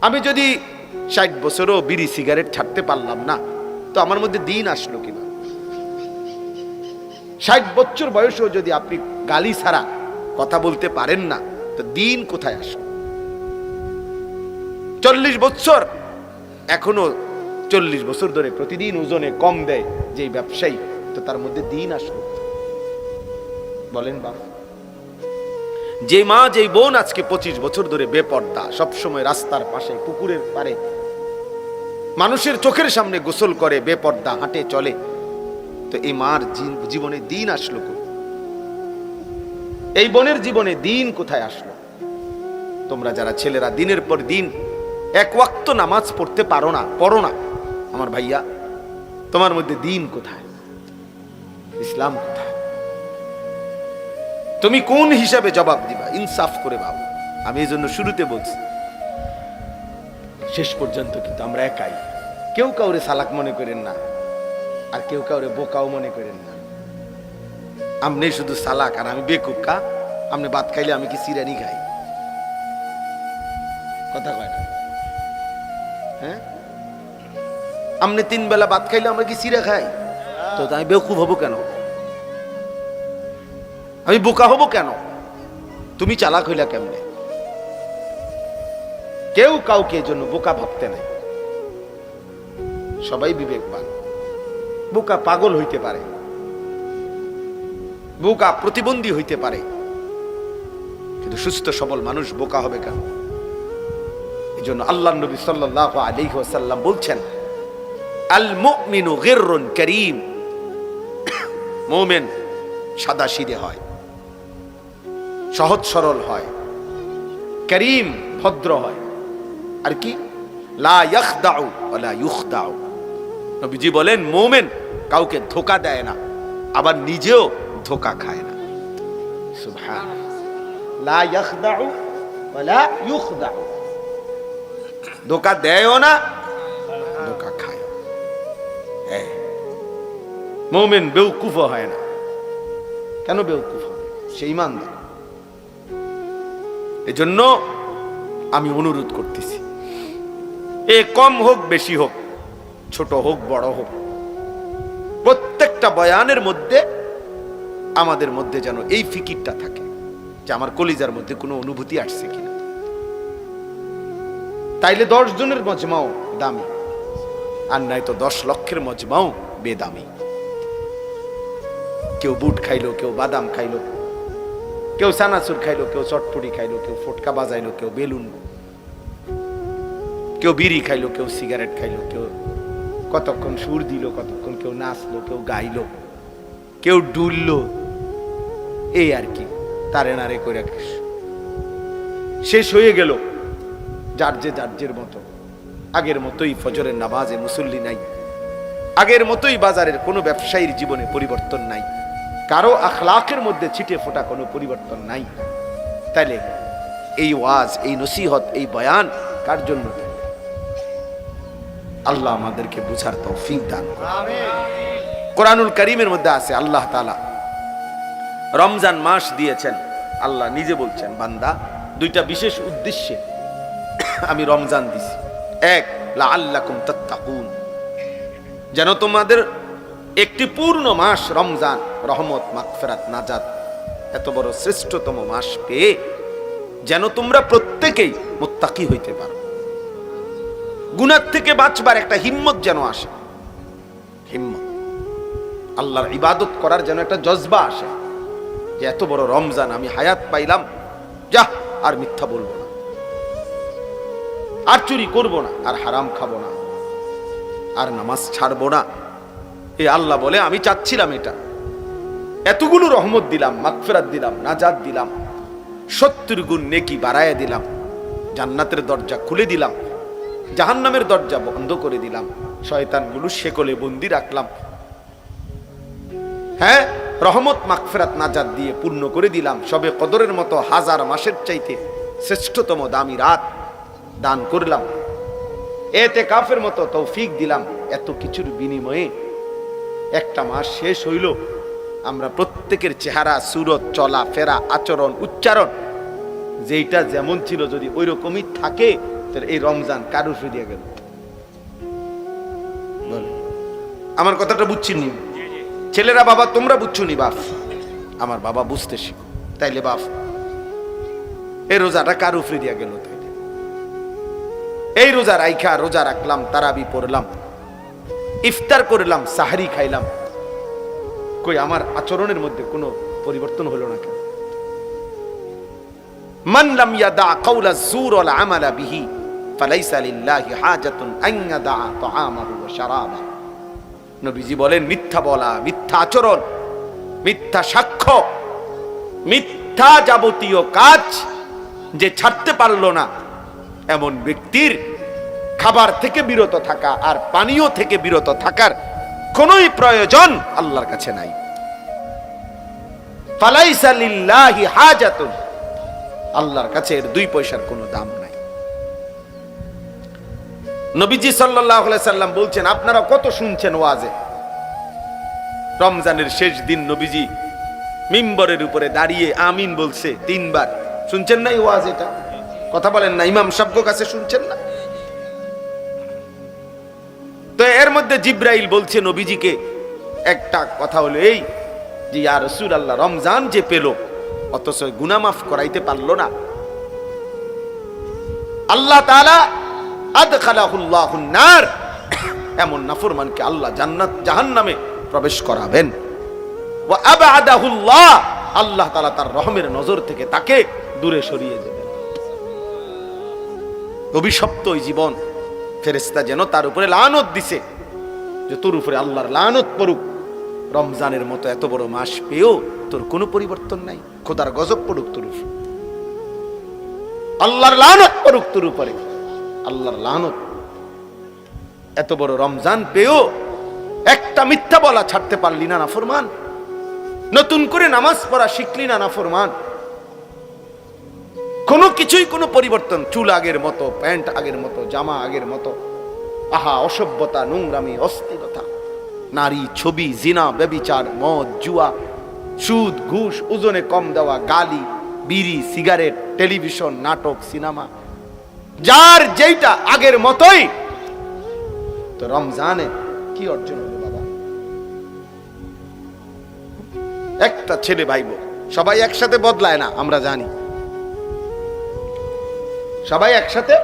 আমি যদি 60 বছরও বিড়ি সিগারেট ছাড়তে পারলাম না, তো আমার মধ্যে দিন আসলো কিনা? 60 বছর বয়সেও যদি আপনি গালি ছাড়া কথা বলতে পারেন না, তো দিন কোথায় আসলো? 40 বছর, এখনো 40 বছর ধরে প্রতিদিন ওজনে কম দেয় যে ব্যবসায়ী, তো তার মধ্যে দিন আসলো? বলেন বাবা। যে মা যে বোন আজকে 25 বছর ধরে বেপর্দা, সবসময় রাস্তার পাশে পুকুরের পারে মানুষের চোখের সামনে গোসল করে, বেপর্দা হাঁটে চলে, তো এই মার জীবনে দিন আসলো কোথায়? এই বোনের জীবনে দিন কোথায় আসলো? তোমরা যারা ছেলেরা দিনের পর দিন এক ওয়াক্ত নামাজ পড়তে পারো না, পড়ো না, আমার ভাইয়া, তোমার মধ্যে দিন কোথায়? ইসলাম কোথায়? তুমি কোন হিসাবে জবাব দিবা? ইনসাফ করে ভাবো। আমি এই জন্য শুরুতে বলছি, শেষ পর্যন্ত কিন্তু আমরা একাই। কেউ কাউরে সালাক মনে করেন না, আর কেউ কাউরে বোকাও মনে করেন না। আমনে শুধু সালাক আর আমি বেকুকা। আমনে ভাত খাইলে আমি কি সিরানি খাই? কথা কয় না? হ্যাঁ, আমনে 3 বেলা ভাত খাইলে আমরা কি সিরা খাই? তো আমি বেকুব হবো কেন? আমি বোকা হবো কেন? তুমি চালাক হইলা কেমনে? কেউ কাউকে জন্য বোকা ভাবতে নাই। সবাই বিবেকবান। বোকা পাগল হইতে পারে, বোকা প্রতিবন্ধী হইতে পারে, কিন্তু সুস্থ সবল মানুষ বোকা হবে কেন? এই জন্য আল্লাহ নবী সাল্লাল্লাহু আলাইহি ওয়াসাল্লাম বলছেন, আল মুমিনু গিররুন কারীম। মুমিন সাদাসিধে হয়, সহজ সরল হয়, করিম ভদ্র হয়, আর কি লা ইয়াখদাউ ওয়ালা ইউখদাউ। নবীজি বলেন মুমিন কাউকে ধোঁকা দেয় না, আবার নিজেও ধোঁকা খায় না। সুবহানাল্লাহ। লা ইয়াখদাউ ওয়ালা ইউখদাউ, ধোঁকা দেয়ও না, ধোঁকা খায়। হ্যাঁ, মুমিন বেওকুফ হয় না। কেন বেওকুফ হয়? সে ঈমানদার। এজন্য আমি অনুরোধ করতেছি, এ কম হোক বেশি হোক, ছোট হোক বড় হোক, প্রত্যেকটা বয়ানের মধ্যে আমাদের মধ্যে যেন এই ফিকিরটা থাকে যে আমার কলিজার মধ্যে কোনো অনুভূতি আসছে কিনা। তাইলে 10 জনের মজমাও দামি, আর নাই তো 10 লক্ষের মজমাও বেদামি। কেউ বুট খাইলো, কেউ বাদাম খাইলো, কেউ সানাচুর খাইলো, কেউ চটপটি খাইলো, কেউ ফটকা বাজাইলো, কেউ বেলুন, কেউ বিড়ি খাইলো, কেউ সিগারেট খাইলো, কেউ কতক্ষণ সুর দিল, কতক্ষণ কেউ নাচলো, কেউ গাইলো, কেউ ডুললো, এই আর কি তারে নারে করে শেষ হয়ে গেল। যার যে মতো, আগের মতোই ফজরের নামাজে মুসল্লি নাই, আগের মতোই বাজারের কোনো ব্যবসায়ীর জীবনে পরিবর্তন নাই, কারো আখলাকের মধ্যে ছিটে ফোটা কোনো পরিবর্তন নাই। তাইলে এই ওয়াজ, এই নসিহত, এই বয়ান কার জন্য? আল্লাহ আমাদেরকে বুঝার তৌফিক দান করুন। কোরআনুল কারীমের মধ্যে আছে আল্লাহ তাআলা রমজান মাস দিয়েছেন। আল্লাহ নিজে বলছেন, বান্দা, 2টা বিশেষ উদ্দেশ্যে আমি রমজান দিছি। এক, লাআল্লাকুম তাত্তাকুন, যেন তোমাদের একটি পূর্ণ মাস রমজান, রহমত, মাগফিরাত, নাজাত, এত বড় শ্রেষ্ঠতম মাস পেয়ে যেন তোমরা প্রত্যেকেই মুত্তাকি হইতে পারো, গুনাহ থেকে বাঁচবার একটা হিম্মত যেন আসে। হিম্মত, আল্লাহর ইবাদত করার যেন একটা জজবা আসে, যে এত বড় রমজান আমি হায়াত পাইলাম, যা আর মিথ্যা বলবো না, আর চুরি করব না, আর হারাম খাবো না, আর নামাজ ছাড়বো না। এই আল্লাহ বলে, আমি চাচ্ছিলাম এটা, এতগুলো রহমত দিলাম, মাগফিরাত দিলাম, নাজাত দিলাম, 70 গুণ নেকি বাড়ায় দিলাম, জান্নাতের দরজা খুলে দিলাম, জাহান্নামের দরজা বন্ধ করে দিলাম, শয়তানগুলো শেকলে বন্দি রাখলাম, হ্যাঁ, রহমত, মাগফিরাত, নাজাত দিয়ে পূর্ণ করে দিলাম, সবে কদরের মতো 1000 মাসের চাইতে শ্রেষ্ঠতম দামি রাত দান করলাম, ইতিকাফের মতো তৌফিক দিলাম। এত কিছুর বিনিময়ে একটা মাস শেষ হইল, আমরা প্রত্যেকের চেহারা, সুরত, চলা ফেরা, আচরণ, উচ্চারণ যেটা যেমন ছিল যদি ওই রকমই থাকে, এই রমজান কার উপরে দিয়ে গেল? আমার কথাটা বুঝছি নি ছেলেরা? বাবা তোমরা বুঝছো নি? বাপ আমার বাবা বুঝতে শিখো। তাইলে বাপ এই রোজাটা কার উপরে দিয়া গেল? তাইলে এই রোজা রাইখা রোজা রাখলাম, তারাবি পড়লাম, ইফতার করলাম, সাহারি খাইলাম, কই আমার আচরণের মধ্যে কোনো পরিবর্তন হলো না কেন? মান লাম ইয়াদা কাওলা যুর ওয়াল আমালা বিহি ফালাইসা লিল্লাহি হাজাতুন আন ইয়াদা তাআমাহু ওয়া শারাবা। নবীজি বলেন, মিথ্যা বলা, মিথ্যা আচরণ, মিথ্যা সাক্ষ্য, মিথ্যা যাবতীয় কাজ যে ছাড়তে পারলো না, এমন ব্যক্তির খাবার থেকে বিরত থাকা আর পানীয় থেকে বিরত থাকার কোনই প্রয়োজন আল্লাহর কাছে নাই। ফালাইসা লিল্লাহি হাজাতুন, আল্লাহর কাছে এর 2 পয়সার কোনো দাম নাই। নবীজি সাল্লাল্লাহু আলাইহি সাল্লাম বলছেন, আপনারা কত শুনছেন ওয়াজে, রমজানের শেষ দিন নবীজি মিম্বরের উপরে দাঁড়িয়ে আমিন বলছে 3 বার। শুনছেন না এই ওয়াজ? এটা কথা বলেন না, ইমাম সাহেবের কাছে শুনছেন না? তো এর মধ্যে জিব্রাইল বলছে নবীজিকে একটা কথা হলো এই যে, ইয়া রাসূলুল্লাহ, রমজান যে পেল অথচ গুনাহ মাফ করাইতে পারলো না, আল্লাহ তাআলা আদখালাহুল্লাহুন নার, এমন নাফরমানকে আল্লাহ জান্নাত জাহান্নামে প্রবেশ করাবেন। ওয়া আবআদাহুল্লাহ, আল্লাহ তাআলা তার রহমের নজর থেকে তাকে দূরে সরিয়ে দেবেন। অভিশপ্ত ওই জীবন, ফেরেশতা যেন তার উপরে লানত দিছে যে তোর উপরে আল্লাহর লানত পড়ুক, রমজানের মতো এত বড় মাস পেয়েও তোর কোনো পরিবর্তন নাই, খোদার গজব পড়ুক তোর উপরে, আল্লাহর লানত পড়ুক তোর উপরে, আল্লাহর লানত। এত বড় রমজান পেয়েও একটা মিথ্যা বলা ছাড়তে পারলি না নাফরমান, নতুন করে নামাজ পড়া শিখলি না নাফরমান, কোনো কিছুই কোনো পরিবর্তন, চুল আগের মতো, প্যান্ট আগের মতো, জামা আগের মতো, আহা অসভ্যতা, নোংরামি, অস্থিরতা, নারী, ছবি, জিনা, ব্যভিচার, মদ, জুয়া, সুদ, ঘুষ, ওজনে কম দেওয়া, গালি, বিড়ি, সিগারেট, টেলিভিশন, নাটক, সিনেমা, যার যেটা আগের মতোই। তো রমজানে কি অর্জন হলো বাবা? একটা ছেলে ভাইবো, সবাই একসাথে বদলায় না, আমরা জানি, সবাই একসাথে